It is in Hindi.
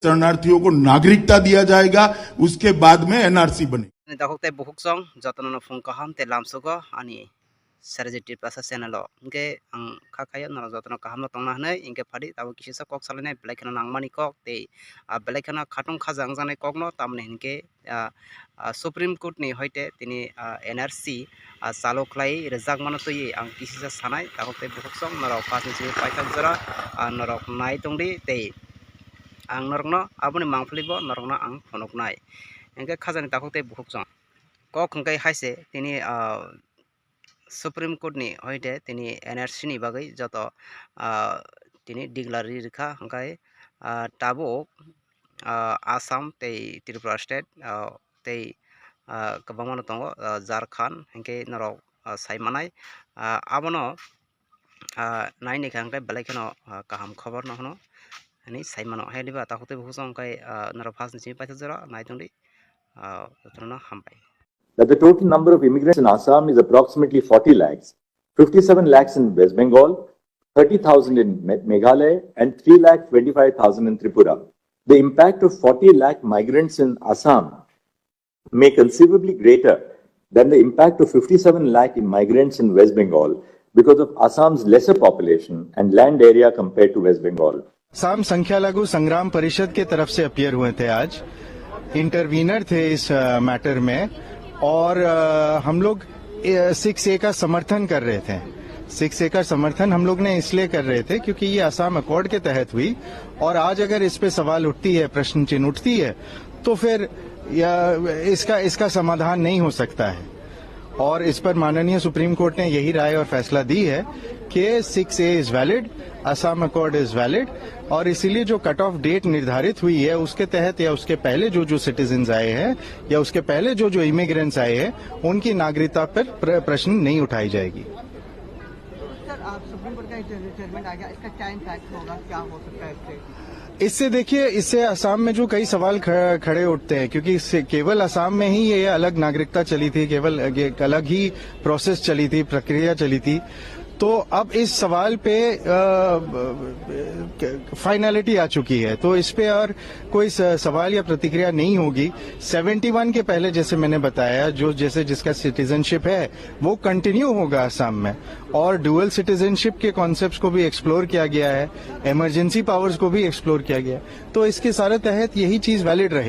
शरणार्थियों को नागरिकता दिया जाएगा, उसके बाद में एनआरसी बने। दाखोते बुहुकसं जतन फुं कहम ते लामसुको आनी सरजिटी पासा चैनल इनके खाखाया न जतन कहम तंगना हनै इनके फाड़ी ताबो किसिसा कक सालायनाय बेलायखना नांगमानि कक ते बेलायखना खाटुं खाजां जानाय ककनो तामने इनके सुप्रीम कोर्ट नि हयते तिनि एनआरसी चालु खलाय रेजाक मानो तोयि आं किसिसा सानाय दाखोते बुहुकसं नरक पासनि सिबि पाइथाक जरा नरक नाय तंगदि ते आं नरकनो आबुनि मांफलिबो नरकनो आं फनकनाय इनके खाजानि दाखोते बुहुकसं कक हंकै हायसे तिनि सुप्रीम कोर्ट नि हयते तिनि एनआरसी नि बागै जत तिनि डिक्लारि रेखा हंकै ताबो आसाम ते त्रिपुरा स्टेट ते गोबां दङ झारखंड हंकै नरक सायमानाय आबनो नायनिखा हंकै बेलायखनो काहाम खबर नहनो नि सायमानो हेलिबा ताखोते बुहुसं हंकै नरक फासनि सिबि पाइथाक जरा नायतंदि जतनो हामबाय that the total number of immigrants in Assam is approximately 40 lakhs, 57 lakhs in West Bengal, 30,000 in Meghalaya, and 3,25,000 in Tripura. The impact of 40 lakh migrants in Assam may conceivably greater than the impact of 57 lakh migrants in West Bengal because of Assam's lesser population and land area compared to West Bengal. Assam संख्या लघु संग्राम परिषद के तरफ से अपीयर हुए थे, आज इंटरवीनर थे इस मैटर में, और हम लोग 6A का समर्थन कर रहे थे। 6A का समर्थन हम लोग ने इसलिए कर रहे थे क्योंकि ये असम अकॉर्ड के तहत हुई, और आज अगर इस पे सवाल उठती है, प्रश्न चिन्ह उठती है, तो फिर इसका समाधान नहीं हो सकता है। और इस पर माननीय सुप्रीम कोर्ट ने यही राय और फैसला दी है कि 6A is valid, Assam accord is valid, और इसीलिए जो कट ऑफ डेट निर्धारित हुई है उसके तहत या उसके पहले जो सिटीजन्स आए हैं या उसके पहले जो इमिग्रेंट्स आए हैं उनकी नागरिकता पर प्रश्न नहीं उठाई जाएगी। सर, आप सुप्रीम कोर्ट का जजमेंट आ गया, इसका क्या इम्पैक्ट होगा, क्या हो सकता है इससे? देखिए, इससे असम में जो कई सवाल खड़े उठते हैं, क्योंकि केवल असम में ही ये अलग नागरिकता चली थी, केवल एक अलग ही प्रोसेस चली थी, प्रक्रिया चली थी। तो अब इस सवाल पे फाइनलिटी आ चुकी है, तो इस पे और कोई सवाल या प्रतिक्रिया नहीं होगी। 71 के पहले जैसे मैंने बताया, जिसका सिटीजनशिप है वो कंटिन्यू होगा असम में, और डुअल सिटीजनशिप के कॉन्सेप्ट्स को भी एक्सप्लोर किया गया है, इमरजेंसी पावर्स को भी एक्सप्लोर किया गया है, तो इसके सारे तहत यही चीज वैलिड रहे।